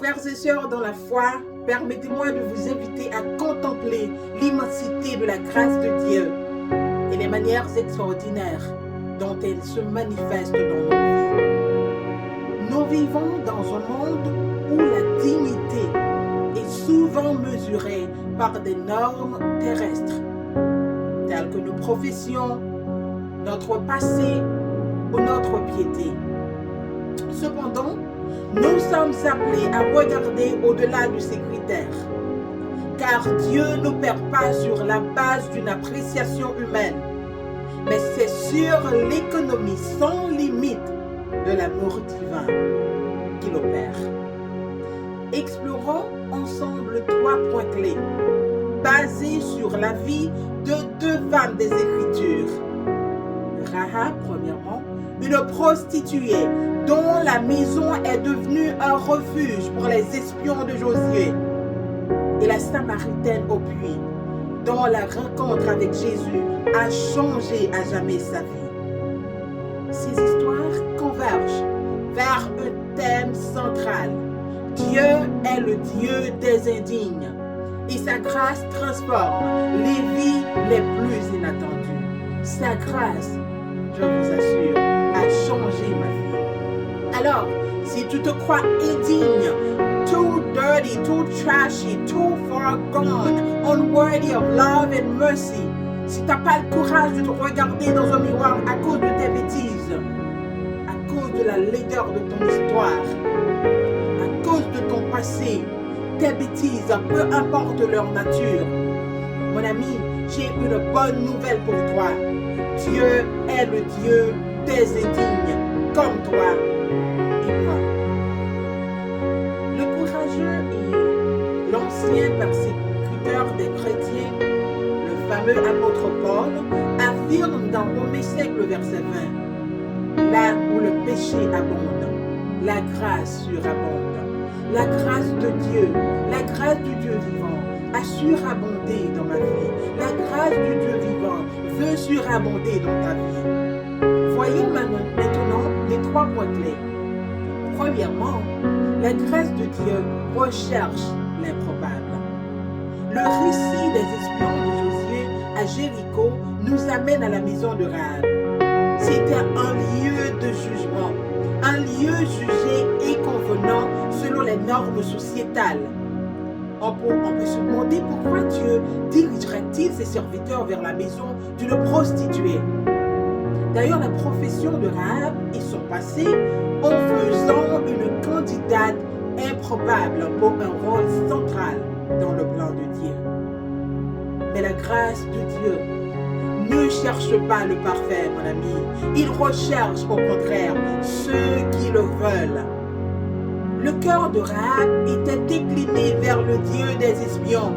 Frères et sœurs dans la foi, permettez-moi de vous inviter à contempler l'immensité de la grâce de Dieu et les manières extraordinaires dont elle se manifeste dans nos vies. Nous vivons dans un monde où la dignité est souvent mesurée par des normes terrestres, telles que nos professions, notre passé ou notre piété. Cependant, nous sommes appelés à regarder au-delà de ces critères, car Dieu ne perd pas sur la base d'une appréciation humaine, mais c'est sur l'économie sans limite de l'amour divin qu'il opère. Explorons ensemble 3 points clés, basés sur la vie de 2 femmes des Écritures. Rahab, premièrement, une prostituée dont la maison est devenue un refuge pour les espions de Josué, et la Samaritaine au puits, dont la rencontre avec Jésus a changé à jamais sa vie. Ces histoires convergent vers un thème central. Dieu est le Dieu des indignes, et sa grâce transforme les vies les plus inattendues. Sa grâce, je vous assure, a changé ma vie. Alors, si tu te crois indigne, too dirty, too trashy, too far gone, unworthy of love and mercy, si tu n'as pas le courage de te regarder dans un miroir à cause de tes bêtises, à cause de la laideur de ton histoire, à cause de ton passé, tes bêtises, peu importe leur nature, mon ami, j'ai une bonne nouvelle pour toi. Dieu est le Dieu des indignes, comme toi et moi. Le courageux et l'ancien persécuteur des chrétiens, le fameux apôtre Paul, affirme dans Romains 5, le verset 20, là où le péché abonde, la grâce surabonde. La grâce de Dieu, la grâce du Dieu vivant a surabondé dans ma vie. La grâce du Dieu vivant veut surabonder dans ta vie. Voyons maintenant les 3 points clés. Premièrement, la grâce de Dieu recherche l'improbable. Le récit des espions de Josué à Jéricho nous amène à la maison de Rahab. C'était un lieu de jugement, un lieu jugé inconvenant selon les normes sociétales. On peut se demander pourquoi Dieu dirigerait-il ses serviteurs vers la maison d'une prostituée. D'ailleurs, la profession de Rahab et son passé en faisant une candidate improbable pour un rôle central dans le plan de Dieu. Mais la grâce de Dieu ne cherche pas le parfait, mon ami. Il recherche au contraire ceux qui le veulent. Le cœur de Rahab était décliné vers le Dieu des espions,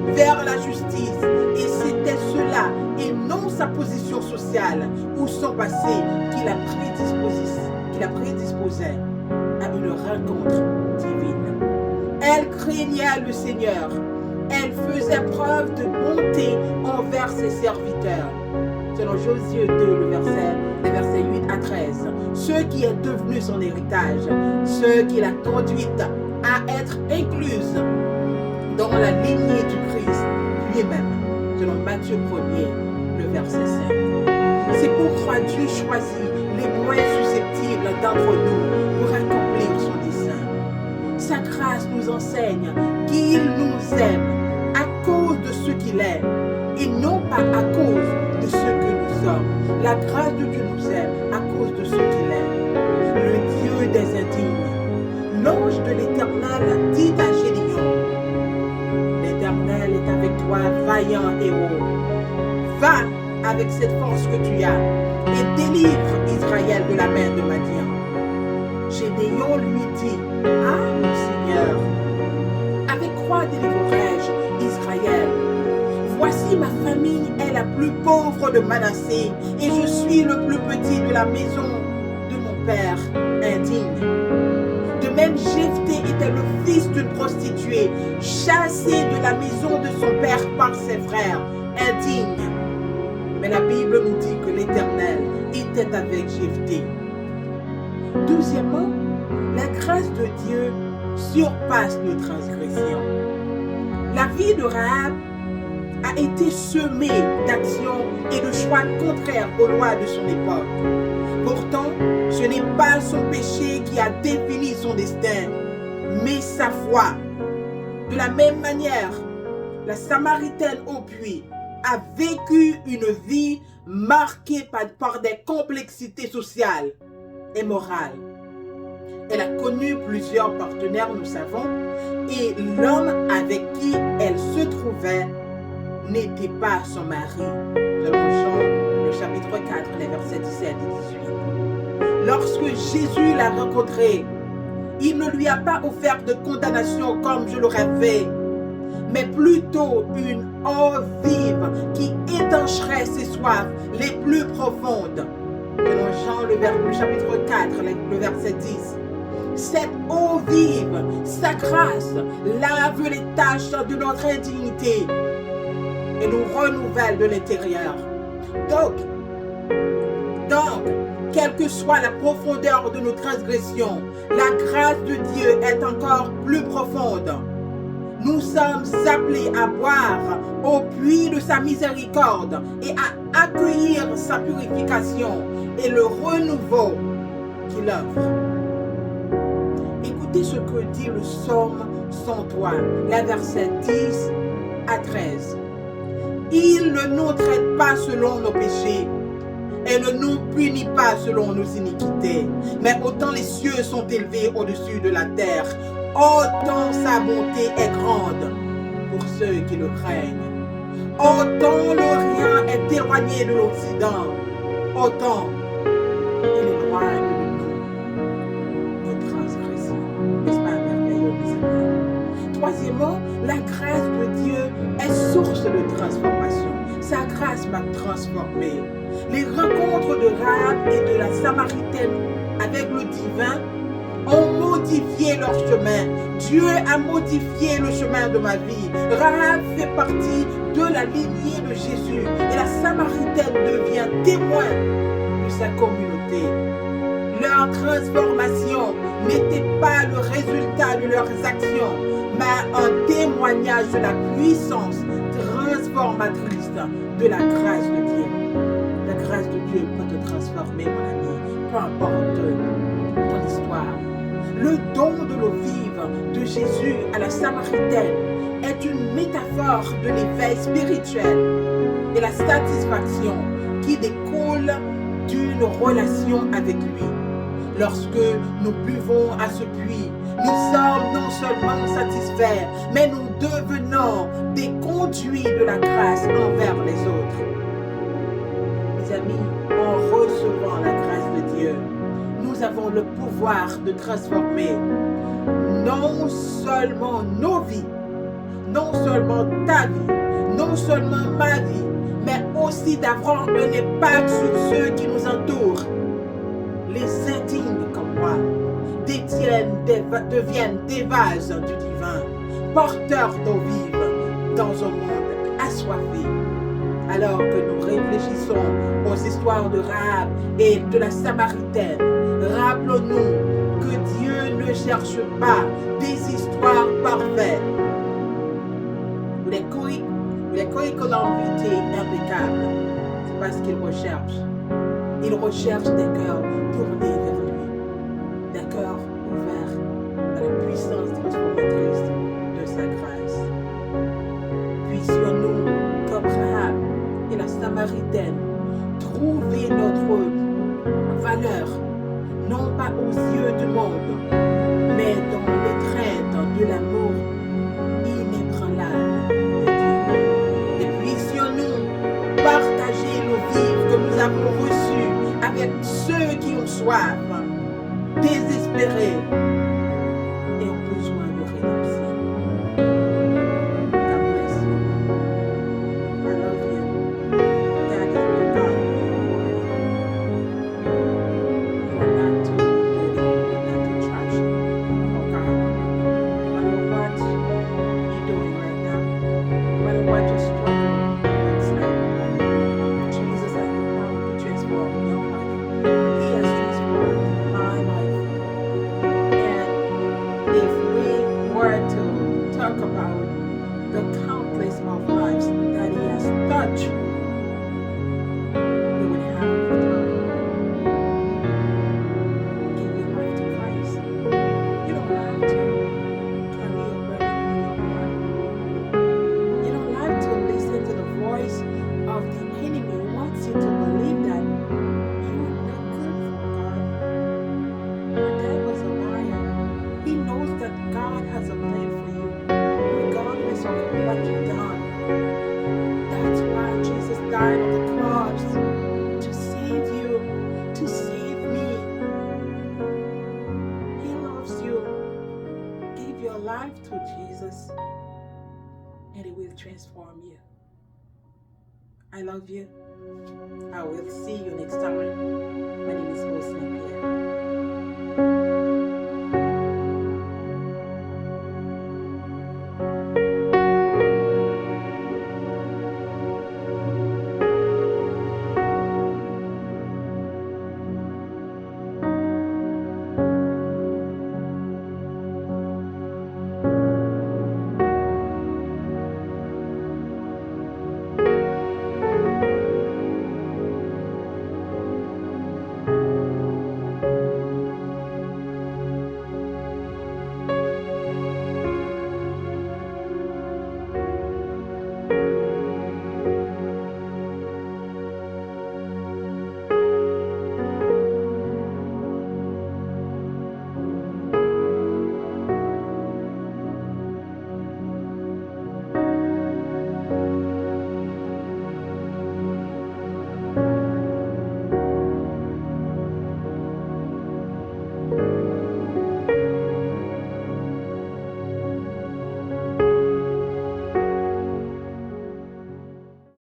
vers la justice, et c'était cela, et non sa position sociale ou son passé qui la prédisposait à une rencontre divine. Elle craignait le Seigneur. Elle faisait preuve de bonté envers ses serviteurs. Selon Josué 2, les versets 8 à 13. Ce qui est devenu son héritage, ce qui l'a conduite à être incluse dans la lignée du Christ lui-même. Selon Matthieu 1er, le verset 5. C'est pourquoi Dieu choisit les moins susceptibles d'entre nous pour accomplir son dessein. Sa grâce nous enseigne qu'il nous aime à cause de ce qu'il est et non pas à cause de ce que nous sommes. La grâce de Dieu nous aime à cause de ce qu'il est, le Dieu des indignes. L'ange de l'Éternel dit à Gédéon, l'Éternel est avec toi, vaillant héros. Va avec cette force que tu as et délivre Israël de la main de Madian. Gédéon lui dit, ah mon Seigneur, avec quoi délivrerai-je Israël? Voici ma famille est la plus pauvre de Manassé et je suis le plus petit de la maison de mon père indigne. De même, Jephthé était le fils d'une prostituée, chassé de la maison de son père par ses frères, indignes. Mais la Bible nous dit que l'Éternel était avec Jephthé. Deuxièmement, la grâce de Dieu surpasse nos transgressions. La vie de Rahab a été semée d'actions et de choix contraires aux lois de son époque. Pourtant, ce n'est pas son péché qui a défini son destin, mais sa foi. De la même manière, la Samaritaine au puits a vécu une vie marquée par des complexités sociales et morales. Elle a connu plusieurs partenaires, nous savons, et l'homme avec qui elle se trouvait n'était pas son mari. Selon Jean, le chapitre 4, les versets 17 et 18. Lorsque Jésus l'a rencontrée, il ne lui a pas offert de condamnation comme je l'aurais fait, mais plutôt une eau vive qui étancherait ses soifs les plus profondes. Selon Jean, le chapitre 4, le verset 10. Cette eau vive, sa grâce, lave les taches de notre indignité et nous renouvelle de l'intérieur. Donc, quelle que soit la profondeur de nos transgressions, la grâce de Dieu est encore plus profonde. Nous sommes appelés à boire au puits de sa miséricorde et à accueillir sa purification et le renouveau qu'il offre. Écoutez ce que dit le psaume 103, les versets 10 à 13. Il ne nous traite pas selon nos péchés et ne nous punit pas selon nos iniquités. Mais autant les cieux sont élevés au-dessus de la terre, autant sa bonté est grande pour ceux qui le craignent. Autant l'Orient est éloigné de l'Occident, autant il éloigne de nous nos transgressions. N'est-ce pas merveilleux, mes amis? Troisièmement, la grâce de Dieu est source de transformation. Sa grâce m'a transformé. Les rencontres de Rahab et de la Samaritaine avec le divin ont modifié leur chemin. Dieu a modifié le chemin de ma vie. Rahab fait partie de la lignée de Jésus et la Samaritaine devient témoin de sa communauté. Leur transformation n'était pas le résultat de leurs actions, mais un témoignage de la puissance transformatrice de la grâce de Dieu. La grâce de Dieu peut te transformer, mon ami, peu importe ton histoire. Le don de l'eau vive de Jésus à la Samaritaine est une métaphore de l'éveil spirituel et la satisfaction qui découle d'une relation avec lui. Lorsque nous buvons à ce puits, nous sommes non seulement satisfaits, mais nous devenons des conduits de la grâce envers les autres. Mes amis, en recevant la grâce de Dieu, nous avons le pouvoir de transformer non seulement nos vies, non seulement ta vie, non seulement ma vie, mais aussi d'avoir un impact sur ceux qui nous entourent. Les indignes comme moi deviennent des vases du divin, porteurs d'eau vive dans un monde assoiffé. Alors que nous réfléchissons aux histoires de Rahab et de la Samaritaine, rappelons-nous que Dieu ne cherche pas des histoires parfaites ou des curriculumvitae impeccables. C'est pas ce qu'il recherche. Il recherche des cœurs tournés vers lui, des cœurs ouverts à la puissance transformatrice de sa grâce. Puissions-nous, comme Rahab et la Samaritaine, trouver notre valeur, non pas aux yeux du monde, mais dans l'étreinte de l'amour inébranlable de Dieu. Et puissions-nous partager l'eau vive que nous avons reçue avec ceux qui ont soif, désespérés et ont besoin de rédemption. God bless you. I love you. God is my God. You are not too dirty, not too trashy for God. No matter what you're doing right now, no matter what you're struggling with now, Jesus has the power to transform your life. He has transformed my life. And if we word to talk about the countless of lives that He has touched. We would have enough time. Give your life to Christ. You don't have to carry your burden in your heart. You don't have to listen to the voice of the enemy who wants you to believe that you're not good for God. The devil's a liar. He knows that God has a plan for you, regardless of what you've done. That's why Jesus died on the cross, to save you, to save me. He loves you. Give your life to Jesus, and He will transform you. I love you. I will see you next time. My name is Osman Pierre.